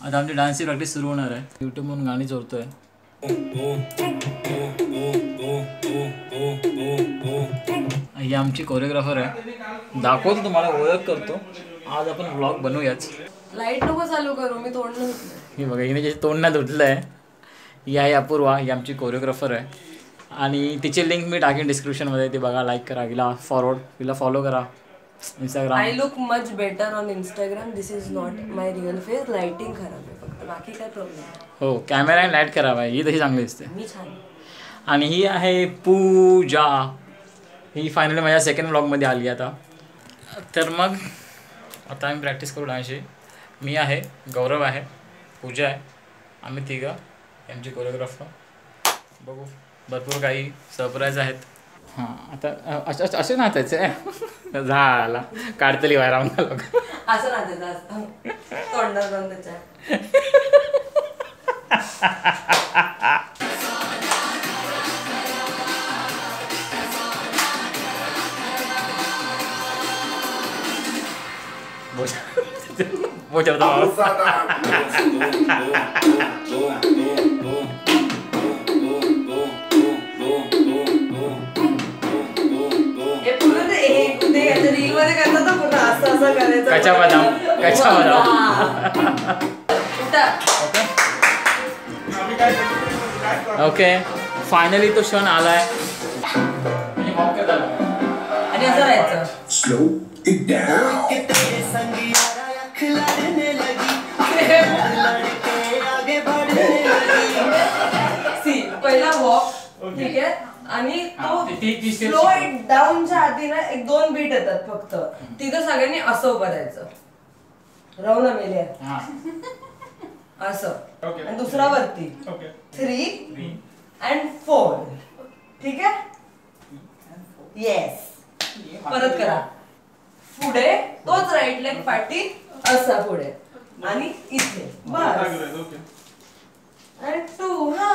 आता आमची डान्सची प्रॅक्टिस सुरू होणार आहे. यूट्यूबवरून गाणी चोरतोय. ही आमची कोरिओग्राफर आहे. दाखवतो तुम्हाला, ओळख करतो. आज आपण व्लॉग बनवूयाच. लाईट नको चालू करू, मी तोंड नाही धुतलं. हे बघा, हिने जे तोंड नाही धुतलं आहे. ही आहे अपूर्वा, ही आमची कोरिओग्राफर आहे. आणि तिची लिंक मी टाकेन डिस्क्रिप्शनमध्ये. ती बघा, लाईक करा, हिला फॉरवर्ड, हिला फॉलो करा Instagram. I look much better on Instagram. This is not my real face. Lighting खराब आहे फक्त, बाकी काय प्रॉब्लेम नाही. हो, कॅमेरा आणि लाईट खराब आहे. ही तशी चांगली दिसते. मी छान. आणि ही आहे पूजा. ही फायनली माझ्या सेकंड व्लॉगमध्ये आली आता. तर मग आता आम्ही प्रॅक्टिस करू डान्सची. मी आहे, गौरव आहे, पूजा आहे, आम्ही तिघं यांची कोरिओग्राफर. बघू, भरपूर काही सरप्राईज आहेत. हां, आता असे नाचायचं आहे. झाला काढतली बाहेर आम्हाला लोक. असं नाचायचं असतं तोंडात जाऊन त्याच्या. कच्चा बदाम, कच्चा बदाम. ओके, फायनली तो क्षण आलाय. आणि असं राहायचं. Slow it down. पहिला वॉक, ठीक आहे, आणि तो स्लो इट डाऊनच्या आधी ना 1-2 बीट येतात फक्त. तिथं सगळ्यांनी असं उभं राहायचं. रवना मेले असं. आणि दुसरा वरती 3 and 4. ठीक आहे. येस, परत करा. पुढे तोच राईट लेग पाठी असा पुढे आणि इथे बस. आणि 2 हा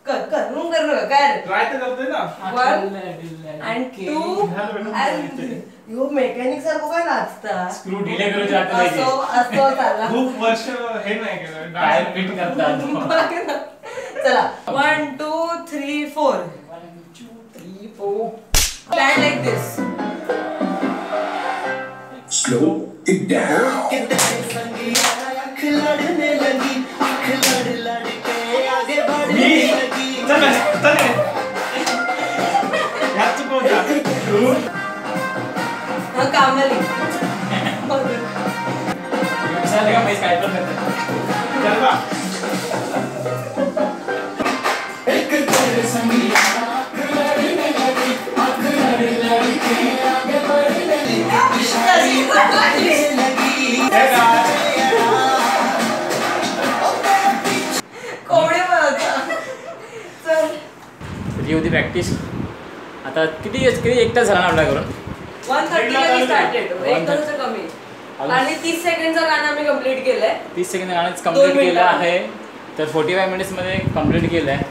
कर मग कर नका काय ट्राय तर करतोय ना. 1 and 2 and 3. यो मेकॅनिक सारखं काय नाचता. स्क्रू ढिले करू जातो. असं चालला. खूप वर्ष हे नाही केलं, टायर फिट करतात. चला 1 2 3 4. 1 2 3 4. Stand like this. Slow it down. हाँ कामली. विचारले का पैसे काय पण करतात. ही होती प्रॅक्टिस. आता किती एक तास झाला ना आपल्या करून. 1:30 स्टार्टेड. 1 तासाचं कमी. आणि 30 सेकंडचं गाणं आम्ही कंप्लीट केलंय. 30 सेकंड गाणंच कंप्लीट केलं आहे. तर 45 मिनिट्समध्ये कंप्लीट केलं आहे.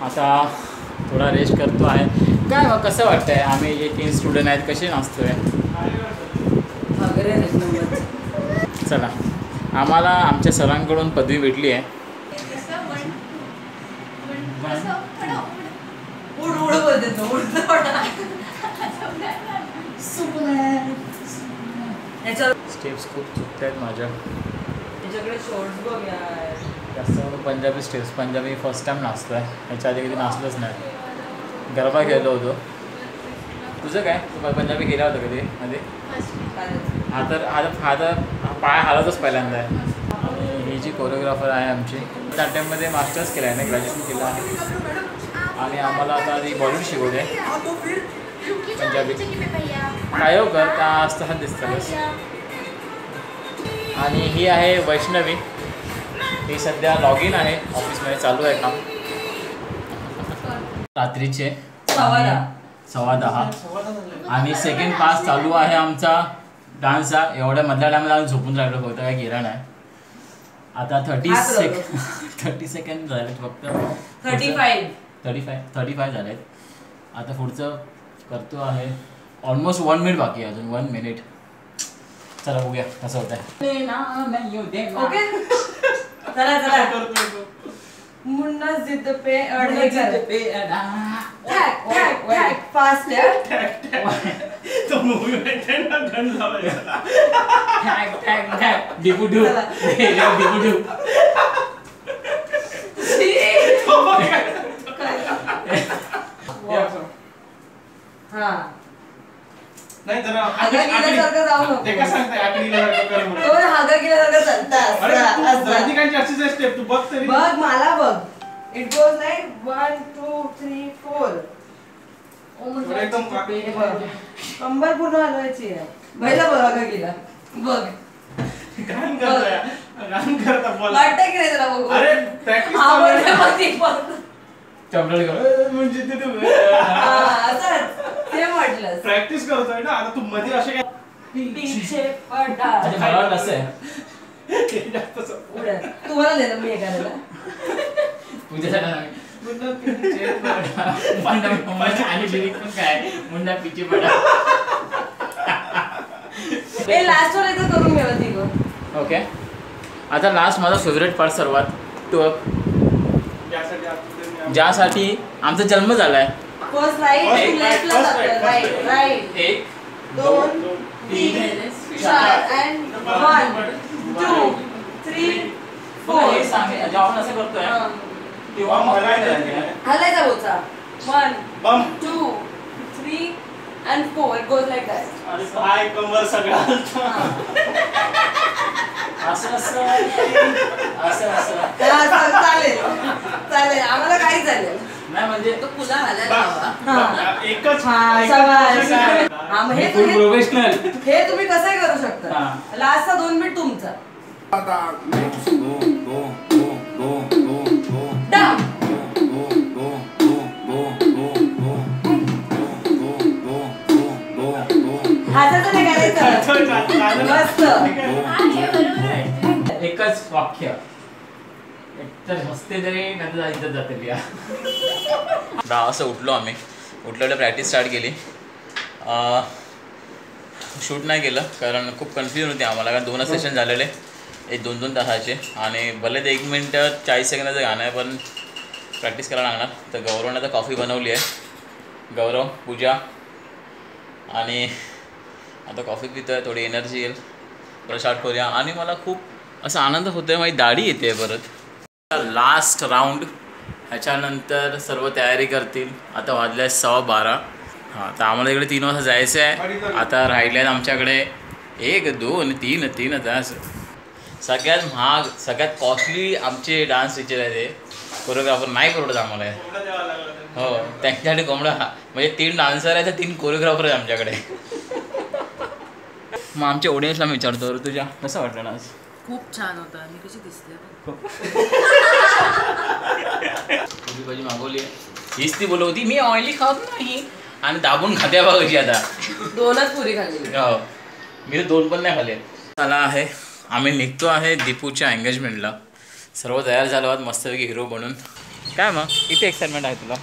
आता थोडा रेस्ट करतो आहे. काय मग कसं वाटतं आहे, आम्ही जे 3 स्टुडंट आहेत कसे नाचतोय. चला, आम्हाला आमच्या सरांकडून पदवी भेटली आहे. स्टेप्स खूप चुकत आहेत माझ्या. जास्त Punjabi steps. Punjabi first time नाचतोय. ह्याच्या आधी कधी नाचलोच नाही. गरबा खेळलो होतो. तुझं काय, तू पंजाबी केला होता कधी मध्ये? आता पाय हालतच पहिल्यांदा आहे. आणि ही जी कोरिओग्राफर आहे आमची, त्या टाईममध्ये मास्टर्स केलं आहे ना, ग्रॅज्युएशन केलं आहे. आणि आम्हाला आता ती बॉलिवूड शिकवते पंजाबी. काय हो कर त्या असतात दिसतातच. आणि ही आहे वैष्णवी. ही सध्या लॉग इन आहे, ऑफिसमध्ये चालू आहे काम. रात्रीचे 10:15 आणि सेकंड पास चालू आहे आमचा डान्सचा. एवढ्या मधल्या टायमाला आम्ही झोपून राहिलो फक्त, काय गेला नाही. आता 30 सेकंड झालेत फक्त. 35 झालेत. आता पुढचं करतो आहे. ऑलमोस्ट 1 मिनिट बाकी आहे, अजून 1 मिनिट. चला बघूया कसं होतंय. ओके चला चला. मुन्ना जिद्द पे अडे फास्ट तो मूवी माहिती ना गन लावायचा. डिबुडू डिबुडू. हा नाही तर हागा गेल्यासारखं जाऊ नको. ते कसं सांगताय आकडील्यासारखं कर म्हणून. तो हागा गेल्यासारखं चालता अरे असं. रजनीकांतची अशीच आहे स्टेप, तू बघ तरी. बघ मला बघ. It goes like 1 2 3 4. थोडं एकदम कंबर पूर्ण हलवायची आहे. पहिला बघ हागा गेला. बघ घाण करताय, घाण करता बोला. वाटतं की नाही तुला बघू. अरे प्रॅक्टिस आवडलं मग ती बघ. चमडल कर. म्हणजे ते असंच ते म्हटलं. प्रॅक्टिस करतोय ना आता तू मध्ये असे काय पीछे पडा. अच्छा मला वाटलं असं आहे. जास्त उडत. तुम्हाला देणार मी हे करायला. तुझ्यासाठी मुंडा पिचे पडा. आणि लिरिक पण काय मुंडा पिचे पडा. हे लास्ट वर एकदा करून घ्यावं ती गं. ओके आता लास्ट माझा फेवरेट पार्ट सर्वात टू ज्यासाठी आमचा जन्म झालाय. फर्स्ट राईट लेफ्टला जातोय. Right right. 1 2 3 4 and 1 2 3 4. हे सांग जेव्हा आपण असं करतोय तेव्हा मग काय करायचं. हलायचा बोचा. 1 बम 2 3 and 4. It goes like that. अरे काय कमर सगळा असं असं असं असं चालेल चालेल आम्हाला काही चालेल. नाही म्हणजे तो पुला हलायला हवा. एकच हा शाबास. हा मग हे तुम्ही प्रोफेशनल. हे तुम्ही कसंही करू शकता. हा. लास्टचा 2 मिनिट तुमचा. डाऊन. हाताचं नाही करायचं. मस्त. एकच वाक्य एकतर हसते तरी नाही इज्जत जाते लिया. असं उठलो आम्ही. उठल्यावर प्रॅक्टिस स्टार्ट केली. शूट नाही केलं कारण खूप कन्फ्युजन होते आम्हाला कारण 2 सेशन झालेले 1-2 तासाचे आणि भले ते 1 मिनिट 40 सेकंदाचं गाणं आहे पण प्रॅक्टिस करायला लागणार. तर गौरवने आता कॉफी बनवली आहे. गौरव पूजा आणि आता कॉफी पितो आहे. थोडी एनर्जी येईल. परत स्टार्ट करूया आणि मला खूप असा आनंद होतो आहे. माझी दाढी येते परत. लास्ट राऊंड ह्याच्यानंतर सर्व तयारी करतील. आता वाजल्या 12:15. हां तर आम्हाला इकडे 3 वाजता जायचं आहे. आता राहिले आहेत आमच्याकडे 1 2 3 तास. सगळ्यात महाग सगळ्यात कॉस्टली आमचे डान्स टीचर आहे ते कोरिओग्राफर नाही परवडत आम्हाला. हो त्यांच्यासाठी कोंबडा म्हणजे 3 डान्सर आहे तर 3 कोरिओग्राफर आहे आमच्याकडे. मग आमच्या ऑडियन्सला मी विचारतो तुझ्या कसं वाटलं डान्स. खूप छान होता. मी कशी दिसते पुरी भाजी मागवली आहे. हीच ती बोलवती मी ऑइली खात नाही आणि दाबून खाते बघ कशी आता. 2च पुरी खाल्ली. हो मी तर 2 पण नाही खाल्ले. चला आहे आम्ही निघतो आहे दीपूच्या एंगेजमेंटला. सर्व तयार झालो आहोत मस्तपैकी हिरो बनून. काय मग किती एक्साइटमेंट आहे तुला.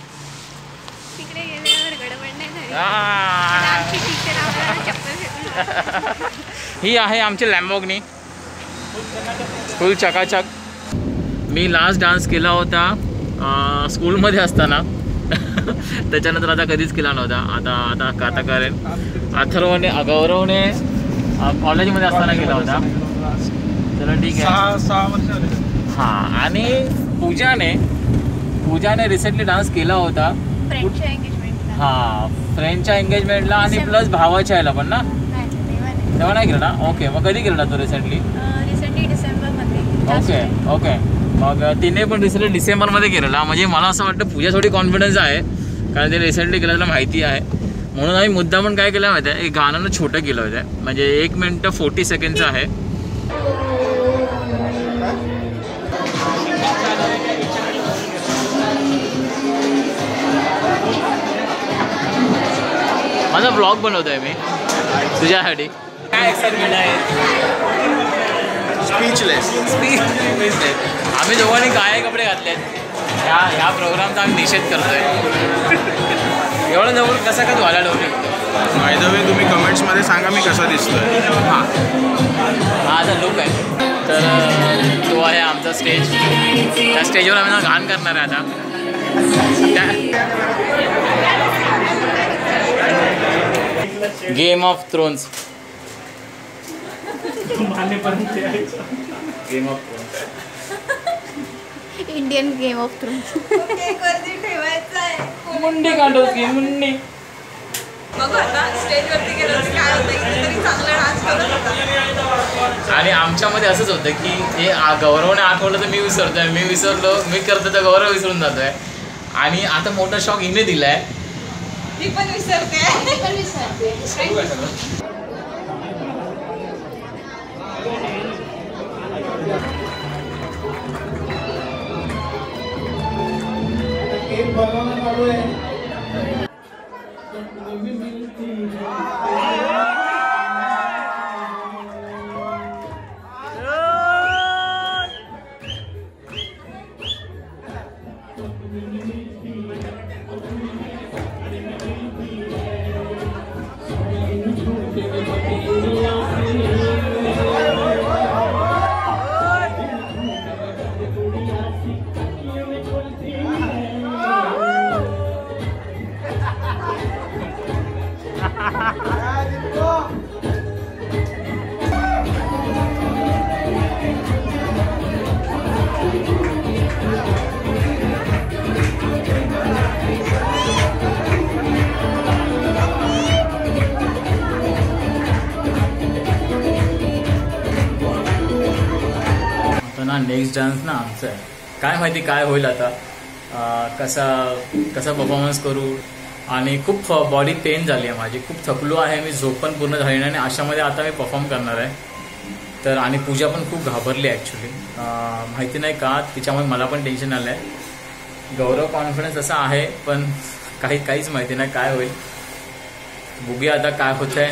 तिकडे गेल्यावर गडबड नाही झाली. आ. आमची टीचर आम्हाला चप्पल घेऊन. ही आहे आमची लॅम्बोर्गिनी फुल चकाचक. मी लास्ट डान्स केला होता स्कूलमध्ये असताना. त्याच्यानंतर आता कधीच केला नव्हता. आता करेन. अथर्वने गौरवने कॉलेजमध्ये असताना केला होता. चला ठीक आहे. 6 वर्ष झाले. हां आणि पूजाने रिसेंटली डान्स केला होता फ्रेंडच्या एंगेजमेंटला. हां फ्रेंडच्या एंगेजमेंटला आणि प्लस भावाच्या याला पण ना. नाही तेव्हा तेव्हा नाही केलं ना. ओके मग कधी केला तो रिसेंटली. रिसेंटली डिसेंबरमध्ये. ओके मग तिने पण रिसेंटली डिसेंबरमध्ये केलेला. म्हणजे मला असं वाटतं पूजा थोडी कॉन्फिडन्स आहे कारण तिने रिसेंटली केलं त्याला माहिती आहे. म्हणून आम्ही मुद्दा पण काय केलं माहिती आहे एक गाणं छोटं केलं होतं. म्हणजे 1 मिनिट 40 सेकंडचं आहे. माझा ब्लॉग बनवतोय मी तुझ्यासाठी. काय एक्साइटमेंट आहे. स्पीचलेस. आम्ही दोघांनी काय कपडे घातलेत. ह्या प्रोग्रामचा आम्ही निषेध करतोय. एवढं जवळ कसं का तू आला डोके. बाय द वे तुम्ही कमेंट्समध्ये सांगा मी कसा दिसतोय. हां, माझा लुक आहे. तर तो आहे आमचा स्टेज. त्या स्टेजवर आम्ही ना गाणं करणार आहे आता. Game of thrones. Game of thrones, Indian game of thrones. ठेवायचं आहे. मुंडी काढतोस की मुंडी. बघू आता स्टेजवरती गेलो की काय होतं, इथे तरी चांगला डान्स करत होता. आणि आमच्यामध्ये असंच होतं की हे गौरवने आठवलं तर मी विसरतोय, मी विसरलो मी करतो तर गौरव विसरून जातोय. आणि आता मोठा शॉक हिने दिलाय. ती पण विसरते. नेक्स्ट डान्स ना आमचं आहे. काय माहिती काय होईल आता, कसा परफॉर्मन्स करू. आणि खूप बॉडी पेन झाली आहे माझी, खूप थकलो आहे मी, झोप पण पूर्ण झाली नाही. आणि अशामध्ये आता मी परफॉर्म करणार आहे. तर आणि पूजा पण खूप घाबरली ॲक्च्युली, माहिती नाही का, तिच्यामुळे मला पण टेन्शन आलं आहे. गौरव कॉन्फिडन्स असा आहे पण काहीच माहिती नाही काय होईल. बघूया आता काय होत आहे.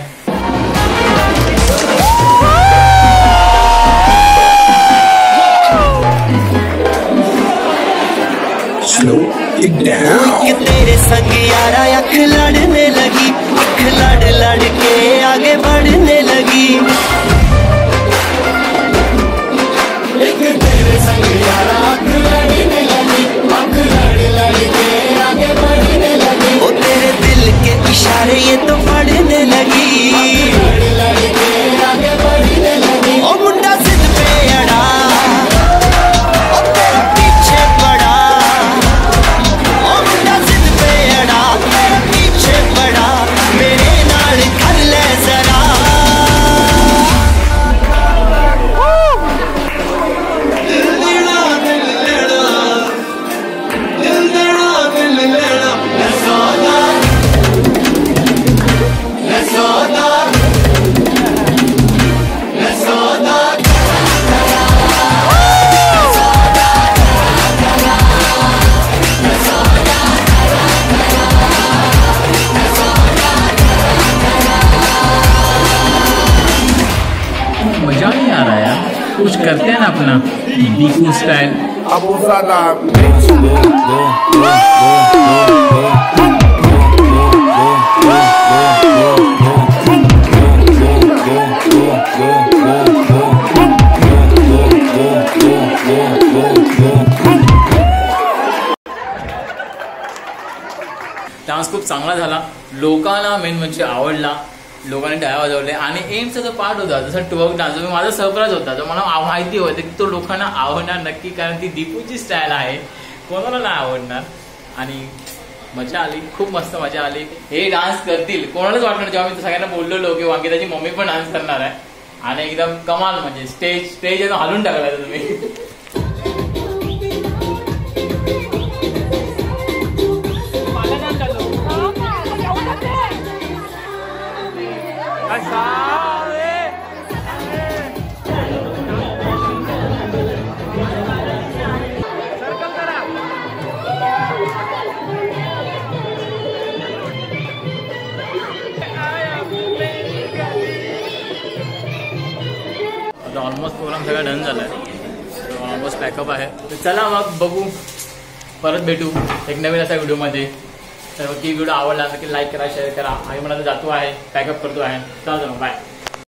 Slow it down. तेरे संग यारा अख लड़ने लगी, अख लड़ लड़ के आगे बढ़ने लगी. तेरे संग यारा अख लड़ने लगी, अख लड़ लड़ के आगे बढ़ने लगी. ओ तेरे दिल के इशारे ये तो पढ़ने लगी, लड़ लड़ के आगे बढ़ने लगी. ओ मुंडा जिद पे अड़ा, ओ तेरे पीछे पड़ा. मेरे नाल कर ले जरा. मजा नहीं आ रहा यार, कुछ करते हैं ना अपना बीकू स्टाइल. डान्स खूप चांगला झाला, लोकांना मेन म्हणजे आवडला. लोकांनी टाळ्या वाजवले. आणि एमचा जो पार्ट होता जसा ट्वर्क डान्स, माझा सरप्राईज होता, जो मला माहिती होतं की तो लोकांना आवडणार नक्की, कारण ती दीपूची स्टाईल आहे, कोणाला नाही आवडणार. आणि मजा आली, खूप मस्त मजा आली. हे डान्स करतील कोणालाच वाटणार, जेव्हा मी सगळ्यांना बोललेलो की वांगिताची मम्मी पण डान्स करणार आहे. आणि एकदम कमाल, म्हणजे स्टेज एकदम हलून टाकला तुम्ही. आता ऑलमोस्ट प्रोग्राम सगळा डन झाला आहे, ऑलमोस्ट पॅकअप आहे. तर चला मग बघू, परत भेटू एक नवीन असा व्हिडिओमध्ये. तर की व्हिडिओ आवडला नक्की लाईक करा, शेअर करा. आम्ही मला जातो आहे, पॅकअप करतो आहे. चला बाय.